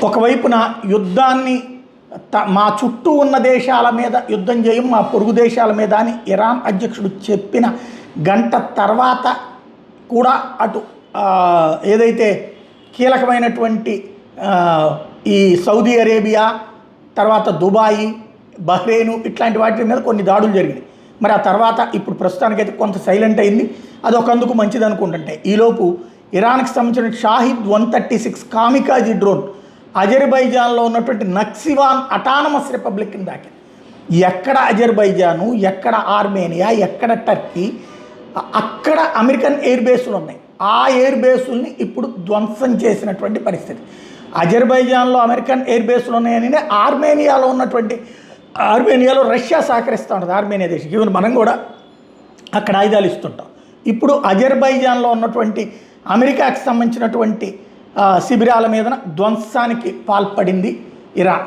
ఒకవైపున యుద్ధాన్ని మా చుట్టూ ఉన్న దేశాల మీద యుద్ధం చేయం, మా పొరుగు దేశాల మీద అని ఇరాన్ అధ్యక్షుడు చెప్పిన గంట తర్వాత కూడా అటు ఏదైతే కీలకమైనటువంటి ఈ సౌదీ అరేబియా, తర్వాత దుబాయి, బహ్రెయిన్ ఇట్లాంటి వాటి మీద కొన్ని దాడులు జరిగినాయి. మరి ఆ తర్వాత ఇప్పుడు ప్రస్తుతానికైతే కొంత సైలెంట్ అయింది. అది ఒకందుకు మంచిది అనుకుంటుంటే, ఈలోపు ఇరాన్కి సంబంధించిన షాహిద్ 136 కామికాజీ డ్రోన్ అజర్బైజాన్లో ఉన్నటువంటి నక్సివాన్ అటానమస్ రిపబ్లిక్ని దాకింది. ఎక్కడ అజర్బైజాను, ఎక్కడ ఆర్మేనియా, ఎక్కడ టర్కీ, అక్కడ అమెరికన్ ఎయిర్ బేసులు ఉన్నాయి. ఆ ఎయిర్ బేసుల్ని ఇప్పుడు ధ్వంసం చేసినటువంటి పరిస్థితి. అజర్బైజాన్లో అమెరికన్ ఎయిర్ బేసులు ఉన్నాయని ఆర్మేనియాలో రష్యా సహకరిస్తూ ఉంటుంది. ఆర్మేనియా దేశం ఈవెన్ మనం కూడా అక్కడ ఆయుధాలు ఇస్తుంటాం. ఇప్పుడు అజర్బైజాన్లో ఉన్నటువంటి అమెరికాకి సంబంధించినటువంటి శిబిరాల మీద ధ్వంసానికి పాల్పడింది ఇరాన్.